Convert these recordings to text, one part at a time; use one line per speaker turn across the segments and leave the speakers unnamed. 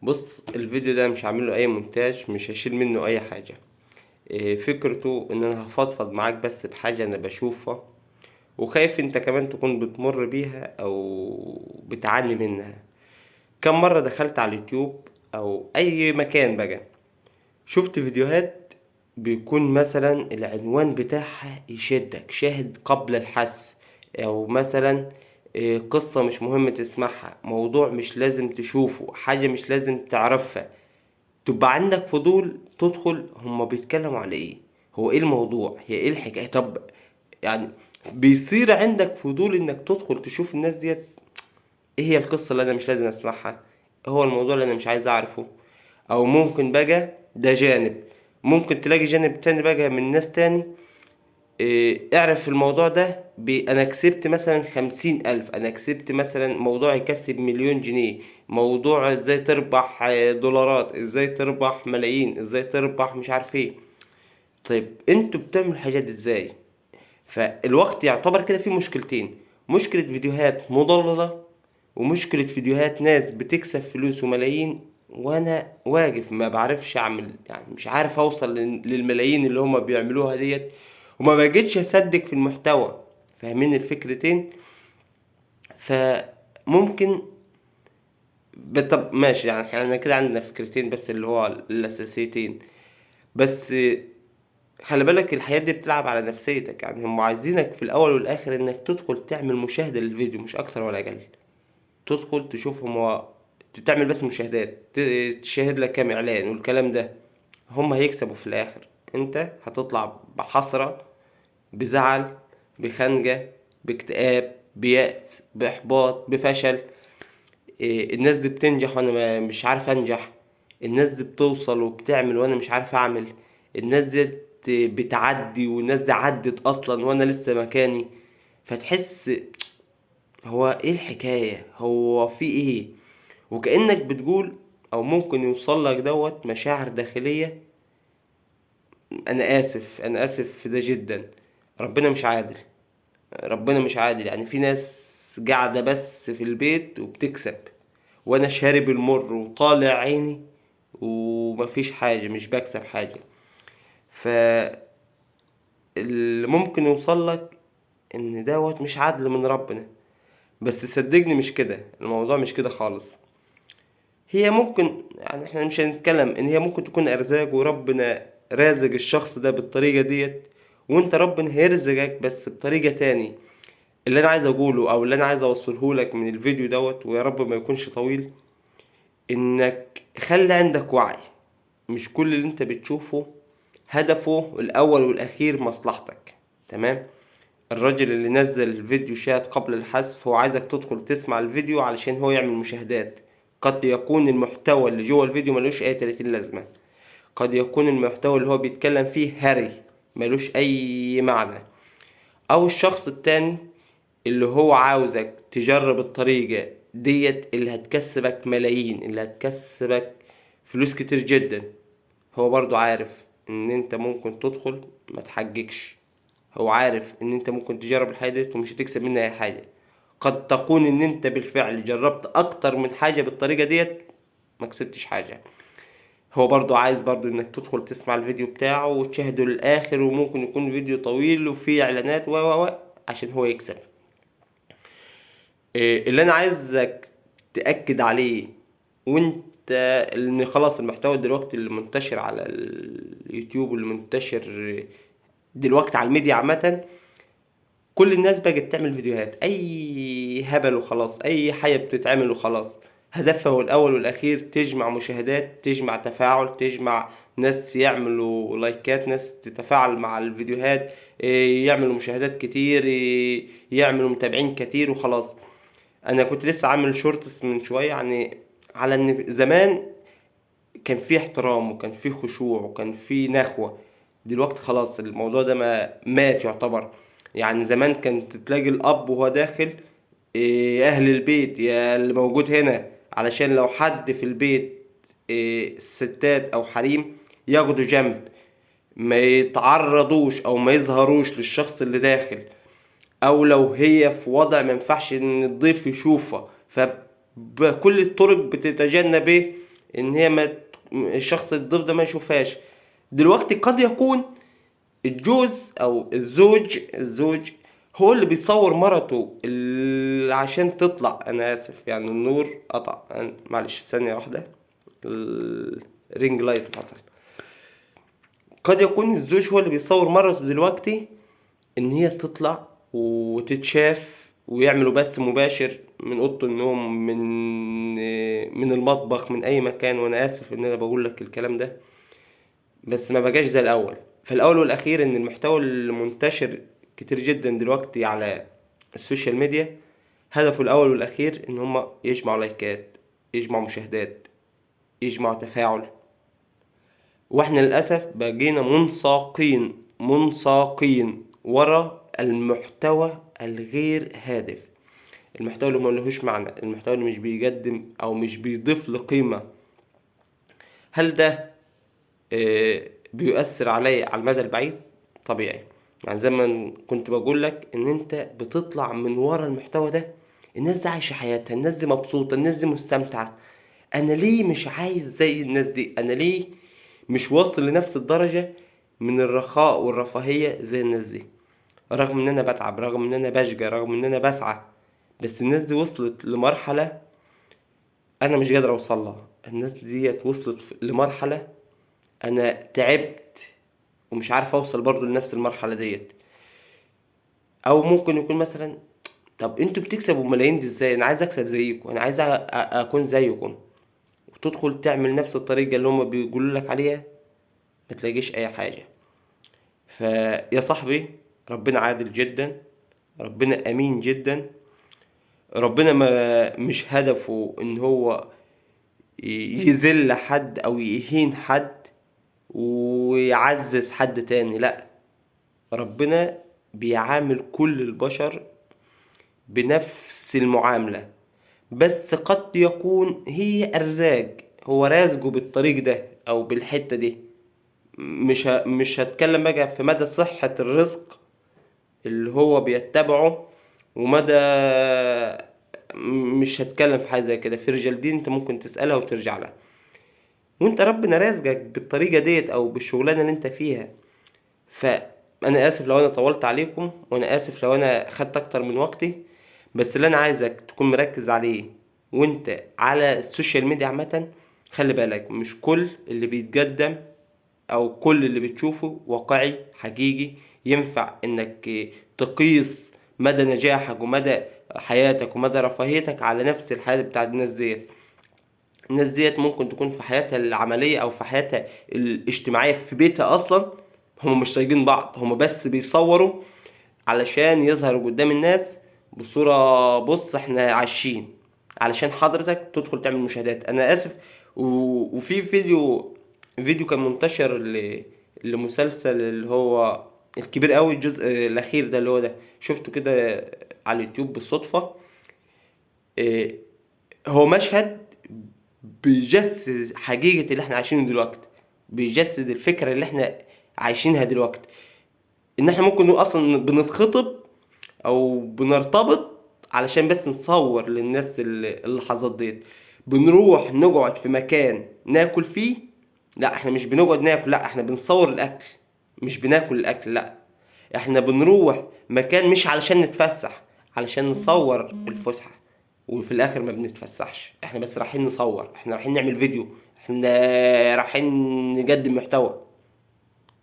بص، الفيديو ده مش هعمل له اي مونتاج، مش هشيل منه اي حاجة. فكرته ان انا هفضفض معاك بس بحاجة انا بشوفها، وخايف انت كمان تكون بتمر بيها او بتعاني منها. كم مرة دخلت على اليوتيوب او اي مكان بقى، شفت فيديوهات بيكون مثلا العنوان بتاعها يشدك شاهد قبل الحذف، او مثلا قصة مش مهم تسمعها، موضوع مش لازم تشوفه، حاجة مش لازم تعرفها. تبقى عندك فضول تدخل هما بيتكلموا على ايه، هو ايه الموضوع، هي ايه الحكاية. طب يعني بيصير عندك فضول انك تدخل تشوف الناس ديت ايه هي القصة اللي انا مش لازم اسمعها، هو الموضوع اللي انا مش عايز اعرفه. او ممكن بقى ده جانب، ممكن تلاقي جانب تاني بقى من ناس تاني. اعرف الموضوع ده انا كسبت مثلا 50,000، انا كسبت مثلا موضوع يكسب 1,000,000 جنيه، موضوع ازاي تربح دولارات، ازاي تربح ملايين، ازاي تربح مش عارف ايه. طيب انتوا بتعملوا الحاجات دي ازاي؟ فالوقت يعتبر كده في مشكلتين: مشكلة فيديوهات مضللة، ومشكلة فيديوهات ناس بتكسب فلوس وملايين، وانا واقف ما بعرفش اعمل، يعني مش عارف اوصل للملايين اللي هما بيعملوها ديت، وما بقتش اصدق في المحتوى. فاهمين الفكرتين؟ فممكن طب ماشي، يعني احنا كده عندنا فكرتين بس اللي هو الاساسيتين بس. خلي بالك الحياة دي بتلعب على نفسيتك، يعني هم عايزينك في الاول والاخر انك تدخل تعمل مشاهدة للفيديو، مش اكتر ولا اقل. تدخل تشوفهم تعمل بس مشاهدات، تشاهد لك كام اعلان والكلام ده. هم هيكسبوا في الاخر، انت هتطلع بحسرة، بزعل، بخنجة، باكتئاب، بيأس، باحباط، بفشل. الناس دي بتنجح وانا مش عارف انجح، الناس دي بتوصل وبتعمل وانا مش عارف اعمل، الناس دي بتعدي والناس دي عدت اصلا وانا لسه مكاني. فتحس هو ايه الحكاية، هو في ايه؟ وكأنك بتقول، او ممكن يوصل لك دوت مشاعر داخلية: انا اسف، انا اسف في ده جدا، ربنا مش عادل، ربنا مش عادل. يعني في ناس قاعدة بس في البيت وبتكسب، وانا شارب المر وطالع عيني ومفيش حاجة، مش بكسب حاجة. فاللي ممكن يوصل لك ان دوت مش عدل من ربنا. بس صدقني مش كده، الموضوع مش كده خالص. هي ممكن، يعني احنا مش هنتكلم ان هي ممكن تكون ارزاق، وربنا رازق الشخص ده بالطريقة ديت، وانت ربنا هيرزقك بس بطريقة تاني. اللي انا عايز اقوله او اللي انا عايز اوصله لك من الفيديو دوت، ويا رب ما يكونش طويل، انك خلي عندك وعي. مش كل اللي انت بتشوفه هدفه الاول والاخير مصلحتك. تمام؟ الراجل اللي نزل الفيديو شاهد قبل الحذف هو عايزك تدخل تسمع الفيديو علشان هو يعمل مشاهدات. قد يكون المحتوى اللي جوه الفيديو ملوش اي 30 لازمة، قد يكون المحتوى اللي هو بيتكلم فيه هري ملوش اي معنى. او الشخص التاني اللي هو عاوزك تجرب الطريقة ديت اللي هتكسبك ملايين، اللي هتكسبك فلوس كتير جدا، هو برضو عارف ان انت ممكن تدخل ما تحققش. هو عارف ان انت ممكن تجرب الحاجة ديت ومش هتكسب منها اي حاجة. قد تكون ان انت بالفعل جربت اكتر من حاجة بالطريقة ديت ما كسبتش حاجة. هو برضو عايز برضو انك تدخل تسمع الفيديو بتاعه وتشاهده للاخر، وممكن يكون فيديو طويل وفيه اعلانات عشان هو يكسب. اللي انا عايزك تأكد عليه وانت، ان خلاص المحتوى دلوقتي اللي منتشر على اليوتيوب واللي منتشر دلوقتي على الميديا عامة، كل الناس بقت تعمل فيديوهات اي هبل وخلاص، اي حاجة بتتعمل وخلاص. هدفها هو الاول والاخير تجمع مشاهدات، تجمع تفاعل، تجمع ناس يعملوا لايكات، ناس تتفاعل مع الفيديوهات، يعملوا مشاهدات كتير، يعملوا متابعين كتير وخلاص. انا كنت لسه عامل شورتس من شويه يعني على ان زمان كان في احترام وكان في خشوع وكان في نخوه. دلوقتي خلاص الموضوع ده ما مات يعتبر. يعني زمان كانت تلاقي الاب وهو داخل، اهل البيت يا اللي موجود هنا، علشان لو حد في البيت ستات او حريم ياخدوا جنب، ما يتعرضوش او ما يظهروش للشخص اللي داخل، او لو هي في وضع ما ينفعش ان الضيف يشوفها، فبكل الطرق بتتجنب ايه؟ ان هي ما الشخص الضيف ده ما يشوفهاش. دلوقتي قد يكون الجوز او الزوج هو اللي بيصور مرته عشان تطلع. انا اسف يعني النور قطع، معلش ثانية واحدة، الرينج لايت حصل. قد يكون الزوج هو اللي بيصور مرته دلوقتي ان هي تطلع وتتشاف، ويعملوا بث مباشر من اوضه النوم، من المطبخ، من اي مكان. وانا اسف ان انا بقول لك الكلام ده، بس ما بقاش زي الاول. فالاول والاخير ان المحتوى المنتشر كتير جدا دلوقتي على السوشيال ميديا هدفه الاول والاخير ان هم يجمعوا لايكات، يجمعوا مشاهدات، يجمعوا تفاعل. واحنا للاسف بقينا منساقين ورا المحتوى الغير هادف، المحتوى اللي ملهوش معنى، المحتوى اللي مش بيقدم او مش بيضيف لقيمة. هل ده بيؤثر عليا على المدى البعيد؟ طبيعي. يعني زي ما كنت بقول لك ان انت بتطلع من ورا المحتوى ده، الناس دي عايشة حياتها، الناس دي مبسوطة، الناس دي مستمتعة. انا ليه مش عايز زي الناس دي؟ انا ليه مش واصل لنفس الدرجة من الرخاء والرفاهية زي الناس دي؟ رغم ان انا بتعب، رغم ان انا بشقى، رغم ان انا بسعى، بس الناس دي وصلت لمرحلة انا مش قادر اوصلها. الناس ديت وصلت لمرحلة انا تعبت ومش عارف اوصل برضو لنفس المرحلة ديت. او ممكن يكون مثلا، طب انتوا بتكسبوا ملايين دي ازاي؟ انا عايز اكسب زيكم، انا عايز اكون زيكم. وتدخل تعمل نفس الطريقة اللي هم بيقولوا لك عليها، ما تلاقيش اي حاجة. فيا صاحبي، ربنا عادل جدا، ربنا امين جدا. ربنا ما مش هدفه ان هو يذل حد او يهين حد ويعزز حد تاني، لا. ربنا بيعامل كل البشر بنفس المعاملة، بس قد يكون هي ارزاق، هو رازقه بالطريق ده او بالحتة دي. مش هتكلم بقى في مدى صحة الرزق اللي هو بيتبعه ومدى، مش هتكلم في حاجة زي كده. في رجال دين انت ممكن تسألها وترجع لها. وانت ربنا رازقك بالطريقة ديت او بالشغلانة اللي انت فيها. فانا اسف لو انا طولت عليكم، وانا اسف لو انا خدت اكتر من وقتي، بس اللي انا عايزك تكون مركز عليه وانت على السوشيال ميديا عامة، خلي بالك مش كل اللي بيتقدم او كل اللي بتشوفه واقعي حقيقي ينفع انك تقيس مدى نجاحك ومدى حياتك ومدى رفاهيتك على نفس الحياة بتاعت الناس ديت. الناس ديت ممكن تكون في حياتها العملية او في حياتها الاجتماعية في بيتها اصلا هم مش طايقين بعض، هم بس بيصوروا علشان يظهروا قدام الناس بصورة بص احنا عايشين، علشان حضرتك تدخل تعمل مشاهدات. انا اسف. وفي فيديو كان منتشر لمسلسل اللي هو الكبير قوي، الجزء الاخير ده اللي هو ده، شفته كده على اليوتيوب بالصدفة. اه، هو مشهد بيجسد حقيقة اللي احنا عايشينه دلوقتي، بيجسد الفكرة اللي احنا عايشينها دلوقتي. ان احنا ممكن نقول اصلا بنتخطب او بنرتبط علشان بس نصور للناس اللحظات ديت. بنروح نقعد في مكان ناكل فيه، لا احنا مش بنقعد ناكل، لا احنا بنصور الاكل، مش بناكل الاكل، لا. احنا بنروح مكان مش علشان نتفسح، علشان نصور الفسحة. وفي الاخر ما بنتفسحش، احنا بس رايحين نصور، احنا رايحين نعمل فيديو، احنا رايحين نقدم محتوى.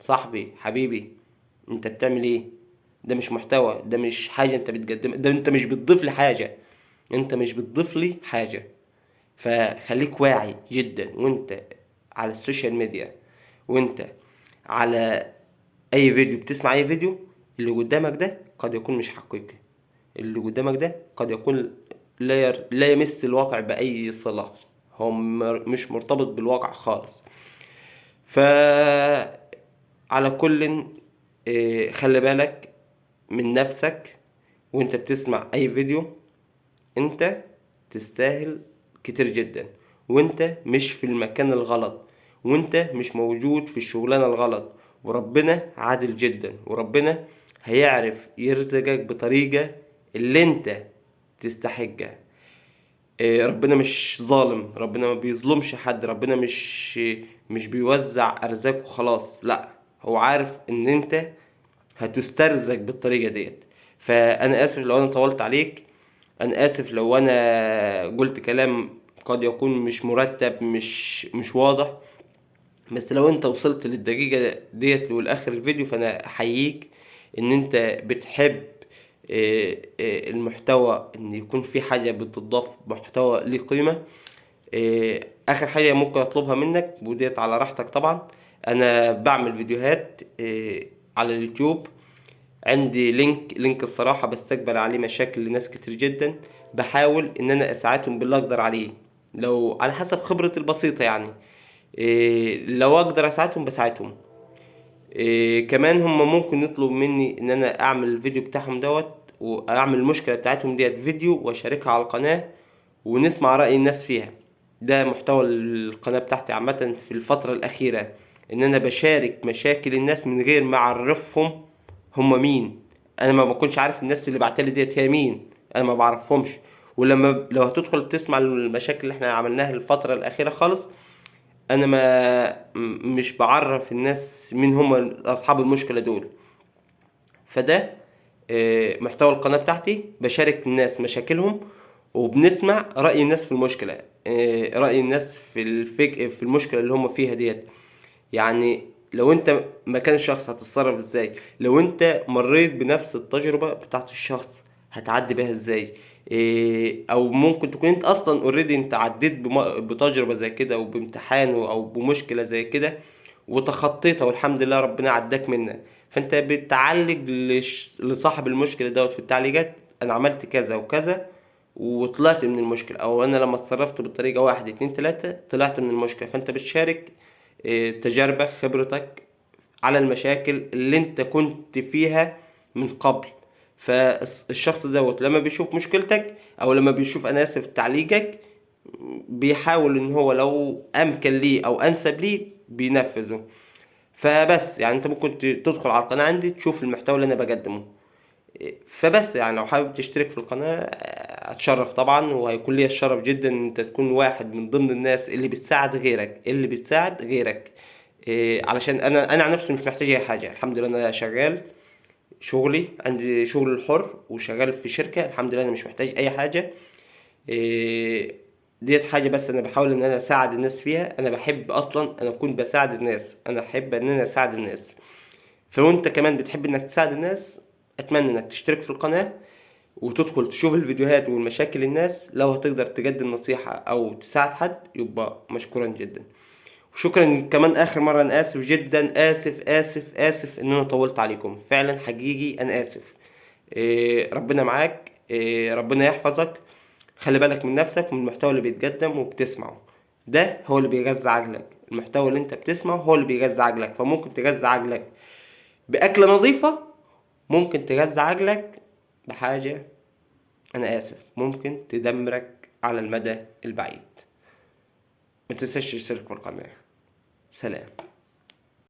صاحبي حبيبي، انت بتعمل ايه؟ ده مش محتوى، ده مش حاجة انت بتقدمها، ده انت مش بتضيف لي حاجة، انت مش بتضيف لي حاجة. فخليك واعي جدا وانت على السوشيال ميديا، وانت على اي فيديو، بتسمع اي فيديو، اللي قدامك ده قد يكون مش حقيقي، اللي قدامك ده قد يكون لا يمس الواقع بأي صلة، هو مش مرتبط بالواقع خالص. ف على كل خلي بالك من نفسك وانت بتسمع اي فيديو. انت تستاهل كتير جدا، وانت مش في المكان الغلط، وانت مش موجود في الشغلانة الغلط. وربنا عادل جدا، وربنا هيعرف يرزقك بطريقة اللي انت تستحقها. ربنا مش ظالم، ربنا ما بيظلمش حد، ربنا مش بيوزع ارزاق وخلاص، لا، هو عارف ان انت هتسترزق بالطريقة ديت. فانا اسف لو انا طولت عليك، انا اسف لو انا قلت كلام قد يكون مش مرتب، مش واضح، بس لو انت وصلت للدقيقة ديت والاخر الفيديو فانا احييك ان انت بتحب المحتوى، ان يكون في حاجة بتضاف، محتوى ليه قيمة. اخر حاجة ممكن اطلبها منك وديت على راحتك طبعا، انا بعمل فيديوهات على اليوتيوب، عندي لينك الصراحة بستقبل عليه مشاكل لناس كتير جدا، بحاول ان انا اساعدهم باللي اقدر عليه، لو على حسب خبرتي البسيطة يعني. لو اقدر اساعدهم بساعدهم. كمان هم ممكن يطلب مني ان انا اعمل الفيديو بتاعهم دوت، واعمل المشكلة بتاعتهم ديت فيديو واشاركها على القناة ونسمع رأي الناس فيها. ده محتوى القناة بتاعتي عامة في الفترة الأخيرة، إن أنا بشارك مشاكل الناس من غير ما أعرفهم هم مين. أنا ما بكونش عارف الناس اللي بعتلي ديت هي مين، أنا ما بعرفهمش. ولما لو هتدخل تسمع المشاكل اللي احنا عملناها الفترة الأخيرة خالص، أنا مش بعرف الناس مين هم أصحاب المشكلة دول. فده محتوى القناة بتاعتي، بشارك الناس مشاكلهم وبنسمع رأي الناس في المشكلة، رأي الناس في المشكلة اللي هم فيها ديت. يعني لو انت مكان الشخص هتتصرف ازاي، لو انت مريت بنفس التجربة بتاعت الشخص هتعدي بيها ازاي. او ممكن تكون انت اصلا اوريدي انت عديت بتجربة زي كده وبامتحان او بمشكلة زي كده وتخطيتها والحمد لله ربنا عداك منها. فانت بتعالج لصاحب المشكلة دوت في التعليقات، انا عملت كذا وكذا وطلعت من المشكلة، او انا لما اتصرفت بالطريقة واحد اتنين تلاتة طلعت من المشكلة. فانت بتشارك تجاربك، خبرتك على المشاكل اللي انت كنت فيها من قبل. فالشخص دوت لما بيشوف مشكلتك او لما بيشوف، انا اسف، تعليقك، بيحاول ان هو لو امكن ليه او انسب ليه بينفذه. فبس يعني انت ممكن تدخل على القناة عندي تشوف المحتوى اللي انا بقدمه. فبس يعني لو حابب تشترك في القناة اتشرف طبعا، وهيكون لي الشرف جدا ان انت تكون واحد من ضمن الناس اللي بتساعد غيرك، علشان انا عن نفسي مش محتاج اي حاجة، الحمد لله انا شغال شغلي، عندي شغل الحر وشغال في شركة، الحمد لله انا مش محتاج اي حاجة. إيه، ديت حاجة بس انا بحاول ان انا اساعد الناس فيها، انا بحب اصلا انا اكون بساعد الناس، انا احب ان انا اساعد الناس. فلو انت كمان بتحب انك تساعد الناس، اتمنى انك تشترك في القناة وتدخل تشوف الفيديوهات والمشاكل الناس، لو هتقدر تقدم نصيحة او تساعد حد يبقى مشكورا جدا. وشكرا كمان اخر مرة، انا اسف جدا، اسف ان انا طولت عليكم، فعلا حقيقي انا اسف. ربنا معاك، ربنا يحفظك، خلي بالك من نفسك ومن المحتوى اللي بيتقدم وبتسمعه، ده هو اللي بيغذي عقلك، المحتوى اللي انت بتسمعه هو اللي بيغذي عقلك. فممكن تغذي عقلك بأكلة نظيفة، ممكن تغذي عقلك بحاجة، أنا آسف، ممكن تدمرك على المدى البعيد. متنساش تشترك في القناة. سلام.